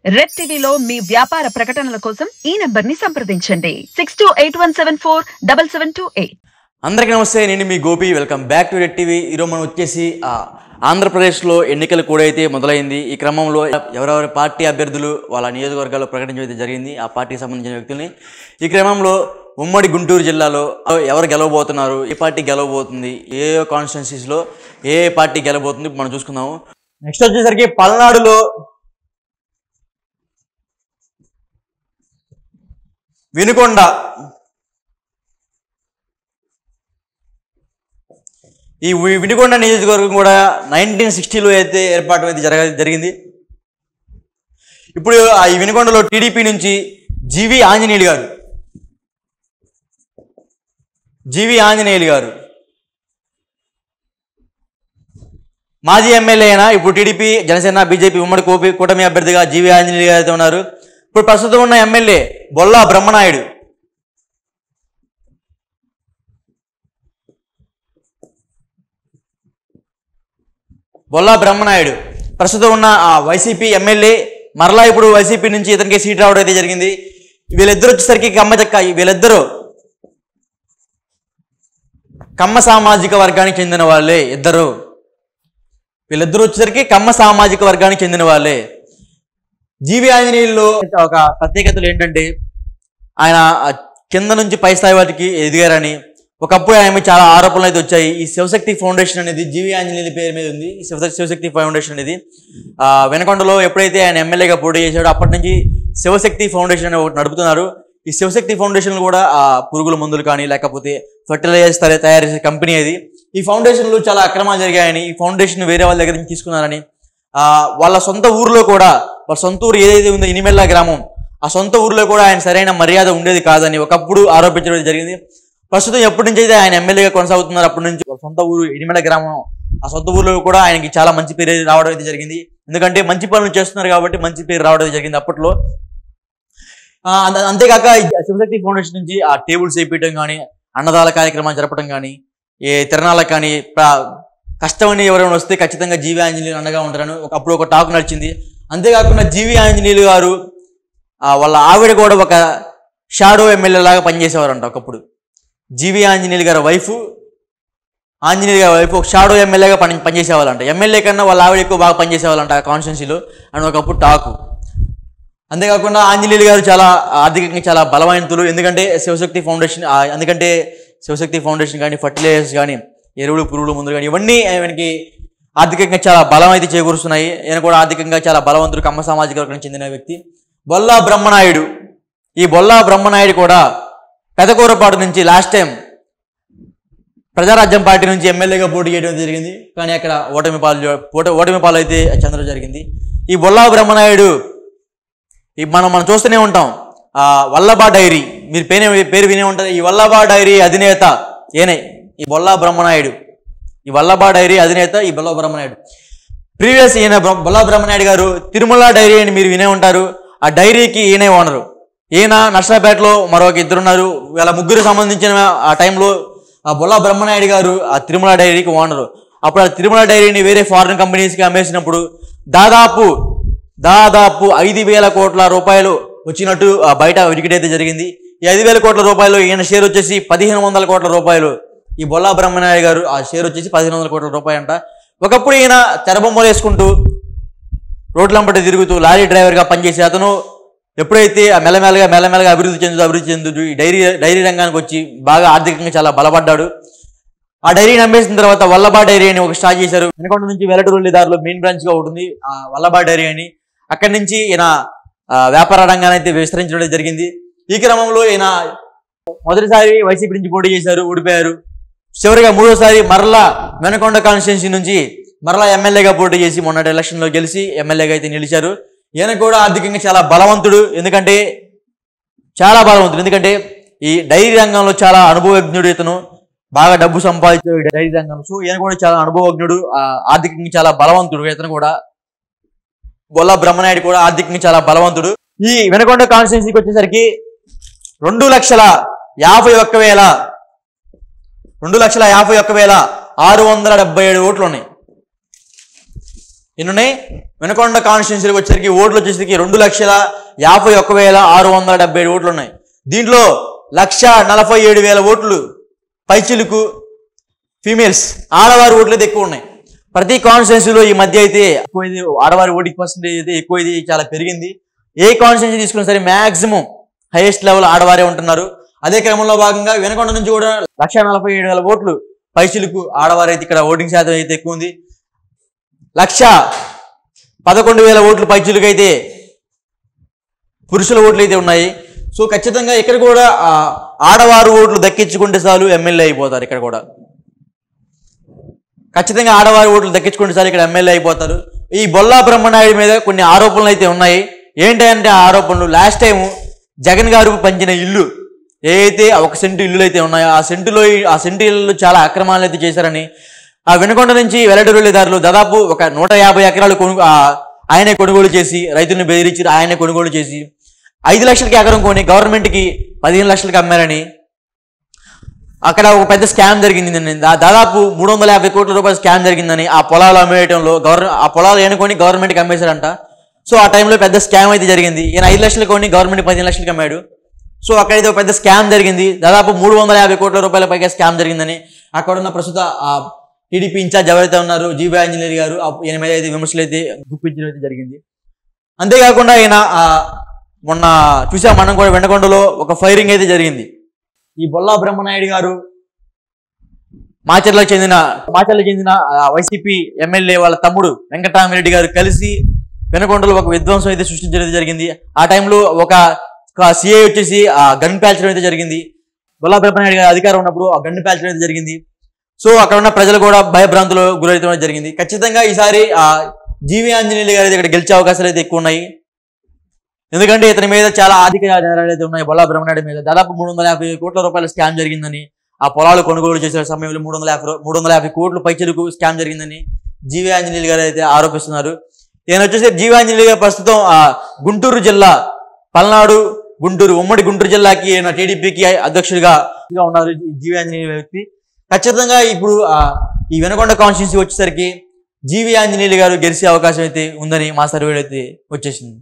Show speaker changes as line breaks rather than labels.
Red టీవీలో మీ వ్యాపార ప్రకటనల కోసం ఈ నంబర్ ని సంప్రదించండి 6281747728.
అందరికీ నమస్తే, నేను మీ Gopi. Welcome back to red TV. ఈరోజు మనం వచ్చేసి ఆంధ్రప్రదేశ్లో ఎన్నికలు కూడా అయితే మొదలైంది. ఈ క్రమంలో ఎవరెవరి పార్టీ అభ్యర్థులు వాళ్ళ నియోజకవర్గాల్లో ప్రకటించడం జరిగింది, ఆ పార్టీకి సంబంధించిన వ్యక్తుల్ని. ఈ క్రమంలో ఉమ్మడి గుంటూరు జిల్లాలో ఎవరు గెలవబోతున్నారు, ఏ పార్టీ గెలవబోతుంది, ఏ కాన్స్టిట్యున్సీస్లో ఏ పార్టీ గెలవబోతుంది మనం చూసుకుందాము. నెక్స్ట్ వచ్చేసరికి పల్నాడులో వినుకొండ, ఈ వినుకొండ నియోజకవర్గం కూడా 1960లో అయితే ఏర్పాటు అయితే జరిగింది. ఇప్పుడు ఈ వినుకొండలో టీడీపీ నుంచి జీవి ఆంజనేయులు గారు మాజీ ఎమ్మెల్యే అయినా ఇప్పుడు టీడీపీ, జనసేన, బీజేపీ ఉమ్మడి కూటమి అభ్యర్థిగా జీవి ఆంజనేయులు గారు అయితే ఉన్నారు. ఇప్పుడు ప్రస్తుతం ఉన్న ఎమ్మెల్యే బొల్లా బ్రహ్మనాయుడు. ప్రస్తుతం ఉన్న వైసీపీ ఎమ్మెల్యే, మరలా ఇప్పుడు వైసీపీ నుంచి ఇతనికి సీట్ రావడం అయితే జరిగింది. వీళ్ళిద్దరు వచ్చేసరికి వీళ్ళిద్దరూ కమ్మ సామాజిక వర్గానికి చెందిన వాళ్ళే. వీళ్ళిద్దరూ వచ్చేసరికి కమ్మ సామాజిక వర్గానికి చెందిన వాళ్ళే. జీవి ఆంజనేయుల్లో ఒక ప్రత్యేకతలు ఏంటంటే, ఆయన కింద నుంచి పై స్థాయి వాటికి ఎదిగారని. ఒకప్పుడు ఆయన చాలా ఆరోపణలు అయితే వచ్చాయి. ఈ శివశక్తి ఫౌండేషన్ అనేది జీవి ఆంజనేయుల పేరు మీద ఉంది. ఈ శివశక్తి ఫౌండేషన్ అనేది వెనకొండలో ఎప్పుడైతే ఆయన ఎమ్మెల్యేగా పోటీ చేశాడో అప్పటి నుంచి శివశక్తి ఫౌండేషన్ అని ఒకటి నడుపుతున్నారు. ఈ శివశక్తి ఫౌండేషన్ కూడా పురుగుల మందులు కానీ లేకపోతే ఫర్టిలైజర్స్ తయారు చేసే కంపెనీ అది. ఈ ఫౌండేషన్లు చాలా అక్రమాలు జరిగాయని, ఈ ఫౌండేషన్ వేరే వాళ్ళ దగ్గర నుంచి తీసుకున్నారని, వాళ్ళ సొంత ఊరిలో కూడా, వాళ్ళ సొంత ఊరు ఏదైతే ఉందో ఇనిమెల్ల గ్రామం, ఆ సొంత ఊరిలో కూడా ఆయన సరైన మర్యాద ఉండేది కాదని ఒకప్పుడు ఆరోపించడం జరిగింది. ప్రస్తుతం ఎప్పటి నుంచి అయితే ఆయన ఎమ్మెల్యేగా కొనసాగుతున్నారు అప్పటి నుంచి వాళ్ళ సొంత ఊరు ఇనిమెల్ల గ్రామం, ఆ సొంత ఊరిలో కూడా ఆయనకి చాలా మంచి పేరు రావడం అయితే జరిగింది. ఎందుకంటే మంచి పనులు చేస్తున్నారు కాబట్టి మంచి పేరు రావడం జరిగింది అప్పట్లో. అంతేకాక శివశక్తి ఫౌండేషన్ నుంచి ఆ టేబుల్స్ వేయించడం కానీ, అన్నదాన కార్యక్రమాలు జరపడం కానీ, ఏ తిరణాలకు కానీ, కష్టమని ఎవరైనా వస్తే ఖచ్చితంగా జీవి ఆంజనేయులు అండగా ఉంటారని అప్పుడు ఒక టాక్ నడిచింది. అంతేకాకుండా జీవి ఆంజనేయులు గారు వాళ్ళ ఆవిడ కూడా ఒక షాడో ఎమ్మెల్యే లాగా పనిచేసేవారంట ఒకప్పుడు. జీవి ఆంజనేయులు గారి వైఫ్ ఒక షాడో ఎమ్మెల్యేగా పనిచేసేవాళ్ళంట. ఎమ్మెల్యే కన్నా వాళ్ళ ఆవిడ ఎక్కువ బాగా పనిచేసేవాళ్ళంట ఆ కాన్స్టిట్యున్సీలో అని ఒకప్పుడు టాకు. అంతేకాకుండా ఆంజనేయులు గారు చాలా ఆర్థికంగా చాలా బలమైనతులు. ఎందుకంటే శివశక్తి ఫౌండేషన్ కానీ, ఫర్టిలైజర్స్ కానీ, ఎరువులు, పురుగులు, మందులు కానీ ఇవన్నీ ఆయనకి ఆర్థికంగా చాలా బలం అయితే చేకూరుస్తున్నాయి. ఈయన కూడా ఆర్థికంగా చాలా బలవంతుడు, కమ్మ సామాజిక వర్గానికి చెందిన వ్యక్తి బొల్లా బ్రహ్మనాయుడు. ఈ బొల్లా బ్రహ్మనాయుడు కూడా పెదకూరపాటు నుంచి లాస్ట్ టైం ప్రజారాజ్యం పార్టీ నుంచి ఎమ్మెల్యేగా పోటీ చేయడం జరిగింది. కానీ అక్కడ ఓటమి పాలు అయితే చెందడం జరిగింది. ఈ బొల్లా బ్రహ్మనాయుడు మనం చూస్తూనే ఉంటాం. వల్లభా డైరీ, మీరు పేరు వినే ఉంటారు. ఈ వల్లభా డైరీ అధినేత ఈయనే, ఈ బొల్లా బ్రహ్మనాయుడు. ఈ వల్లభా డైరీ అధినేత ఈ బొల్లా బ్రహ్మనాయుడు. ప్రీవియస్ ఈయన బొల్లా బ్రహ్మనాయుడు గారు తిరుమల డైరీ అని మీరు వినే ఉంటారు. ఆ డైరీకి ఈయనే ఓనరు. ఈయన నర్సాపేటలో మరొక ఇద్దరున్నారు. వీళ్ళ ముగ్గురు సంబంధించిన ఆ టైంలో ఆ బొల్లా బ్రహ్మనాయుడు గారు ఆ తిరుమల డైరీకి ఓనరు. అప్పుడు ఆ తిరుమల డైరీని వేరే ఫారిన్ కంపెనీస్కి అమ్మేసినప్పుడు దాదాపు 5,000 కోట్ల రూపాయలు వచ్చినట్టు బయట విడికిడైతే జరిగింది. ఈ 5,000 కోట్ల రూపాయలు ఈయన షేర్ వచ్చేసి 1,500 కోట్ల రూపాయలు. ఈ బొల్లా బ్రహ్మనాయుడు గారు ఆ షేర్ వచ్చేసి 1,500 కోట్ల రూపాయలు అంట. ఒకప్పుడు ఈయన తెరబొమ్మలు వేసుకుంటూ రోడ్లంపటి తిరుగుతూ లారీ డ్రైవర్గా పనిచేసి అతను ఎప్పుడైతే మెల్లమెల్లగా అభివృద్ధి చెందుతూ ఈ డైరీ రంగానికి వచ్చి బాగా ఆర్థికంగా చాలా బలపడ్డాడు. ఆ డైరీని అమ్మేసిన తర్వాత వల్లభా డైరీ అని ఒక స్టార్ట్ చేశారు. వెనకొండ నుంచి వెల్లటూరు దారిలో మెయిన్ బ్రాంచ్గా ఉంటుంది ఆ వల్లభా డైరీ అని. అక్కడి నుంచి ఈయన వ్యాపార రంగాన్ని అయితే విస్తరించడం జరిగింది. ఈ క్రమంలో ఈయన మొదటిసారి వైసీపీ నుంచి పోటీ చేశారు, ఓడిపోయారు. చివరిగా మూడోసారి మరలా వెనకొండ కాన్స్టిట్యున్సీ నుంచి మరలా ఎమ్మెల్యేగా పోటీ చేసి మొన్నటి ఎలక్షన్లో గెలిచి ఎమ్మెల్యేగా అయితే నిలిచారు. ఈయన కూడా ఆర్థికంగా చాలా బలవంతుడు. ఎందుకంటే ఈ డైరీ రంగంలో చాలా అనుభవజ్ఞుడు. ఇతను బాగా డబ్బు సంపాదించాడు ఈ డైరీ రంగంలో. సో ఈయన కూడా చాలా అనుభవజ్ఞుడు, ఆర్థికంగా చాలా బలవంతుడు. ఇతను కూడా బొల్లా బ్రహ్మనాయుడు కూడా ఆర్థికంగా చాలా బలవంతుడు. ఈ వెనకొండ కాన్స్టిట్యున్సీకి వచ్చేసరికి 2,51,677 ఓట్లు ఉన్నాయి. ఎన్ని ఉన్నాయి? వినకొండ కాన్స్టిట్యున్సీకి వచ్చేసరికి ఓట్లు వచ్చేసరికి 2,51,677 ఓట్లు ఉన్నాయి. దీంట్లో 1,47,000 ఓట్లు పైచిలుకు ఫీమేల్స్, ఆడవారి ఓట్లు అయితే ఎక్కువ ఉన్నాయి. ప్రతి కాన్స్టిట్యున్సీలో ఈ మధ్య అయితే ఎక్కువ ఇది ఆడవారి ఓటింగ్ పర్సెంటేజ్ అయితే ఎక్కువ ఇది చాలా పెరిగింది. ఏ కాన్స్టిట్యున్సీ తీసుకున్నా సరే మ్యాక్సిమం హైయెస్ట్ లెవెల్ ఆడవారే ఉంటున్నారు. అదే క్రమంలో భాగంగా వినకొండ నుంచి కూడా 1,47,000 ఓట్లు పైచిలుకు ఆడవారు అయితే ఇక్కడ ఓటింగ్ శాతం అయితే ఎక్కువ ఉంది. 1,11,000 ఓట్లు పైచిలుకు అయితే పురుషుల ఓట్లు అయితే ఉన్నాయి. సో ఖచ్చితంగా ఇక్కడ కూడా ఆడవారు ఓట్లు దక్కించుకుంటే చాలు ఎమ్మెల్యే అయిపోతారు. ఇక్కడ కూడా ఖచ్చితంగా ఆడవారి ఓట్లు దక్కించుకుంటే చాలు ఇక్కడ ఎమ్మెల్యే అయిపోతారు. ఈ బొల్లా బ్రహ్మనాయుడు మీద కొన్ని ఆరోపణలు అయితే ఉన్నాయి. ఏంటంటే ఆ ఆరోపణలు, లాస్ట్ టైం జగన్ గారు పంచిన ఇల్లు ఏదైతే 1 సెంటు ఇల్లులు అయితే ఉన్నాయో ఆ సెంటు ఇల్లు చాలా అక్రమాలు అయితే చేశారని, ఆ వినకొండ నుంచి వెల్లడిదారులు దాదాపు ఒక 150 ఎకరాలు ఆయనే కొనుగోలు చేసి, రైతులను బెదిరించి ఆయనే కొనుగోలు చేసి 5 లక్షలకి ఎకరం కొని గవర్నమెంట్కి 15 లక్షలకి అమ్మారని, అక్కడ ఒక పెద్ద స్కామ్ జరిగింది. దాదాపు 350 కోట్ల రూపాయల స్కామ్ జరిగిందని, ఆ పొలాలు అమ్మేయటంలో ఆ పొలాలు ఎన్నుకొని గవర్నమెంట్కి అమ్మేశారంట. సో ఆ టైంలో పెద్ద స్కామ్ అయితే జరిగింది. ఈయన 5 లక్షలు కొని గవర్నమెంట్ 15 లక్షలకి అమ్మాడు. సో అక్కడైతే ఒక పెద్ద స్కామ్ జరిగింది. దాదాపు 350 కోట్ల రూపాయల పైగా స్కామ్ జరిగిందని అక్కడున్న ప్రస్తుత టీడీపీ ఇన్ఛార్జ్ ఎవరైతే ఉన్నారో జీవీ ఆంజనేయులు గారు ఈయన మీద అయితే విమర్శలు అయితే గుప్పించడం అయితే జరిగింది. అంతేకాకుండా ఈయన మొన్న చూసాం మనం కూడా వినకొండలో ఒక ఫైరింగ్ అయితే జరిగింది. ఈ బొల్లా బ్రహ్మనాయుడు గారు మాచర్లకు చెందిన వైసీపీ ఎమ్మెల్యే వాళ్ళ తమ్ముడు వెంకటరామిరెడ్డి గారు కలిసి వినకొండలో ఒక విధ్వంసం అయితే సృష్టించడం జరిగింది. ఆ టైంలో ఒక సిఐ వచ్చేసి గన్ పేల్చడం అయితే జరిగింది. బొల్లా బ్రహ్మనాయుడు గారు అధికారం ఉన్నప్పుడు ఆ గన్ను పేల్చడం అయితే జరిగింది. సో అక్కడ ఉన్న ప్రజలు కూడా భయభ్రాంతులు గురవుతూ జరిగింది. ఖచ్చితంగా ఈసారి జీవీ ఆంజనేయులు గారు ఇక్కడ గెలిచే అవకాశాలు అయితే ఎక్కువ ఉన్నాయి. ఎందుకంటే ఇతని మీద చాలా ఆర్థిక నేరాలు అయితే ఉన్నాయి. బొల్లా బ్రహ్మనాయుడు మీద దాదాపు 350 కోట్ల రూపాయల స్కామ్ జరిగిందని, ఆ పొలాలు కొనుగోలు చేసే సమయంలో 350 కోట్లు పైచిలుకు స్కామ్ జరిగిందని జీవీ ఆంజనేయులు గారు అయితే ఆరోపిస్తున్నారు. ఈయన వచ్చేసి జీవీ ఆంజనేయులు గారు ప్రస్తుతం గుంటూరు జిల్లా, పల్నాడు గుంటూరు ఉమ్మడి గుంటూరు జిల్లాకి ఈయన టీడీపీకి అధ్యక్షుడిగా ఉన్నారు జీవీ ఆంజనేయులు వ్యక్తి. ఖచ్చితంగా ఇప్పుడు ఈ వినకొండ కాన్స్టిట్యున్సీ వచ్చేసరికి జీవీ ఆంజనేయులు గారు గెలిచే అవకాశం అయితే ఉందని మా సర్వేలో అయితే వచ్చేసింది.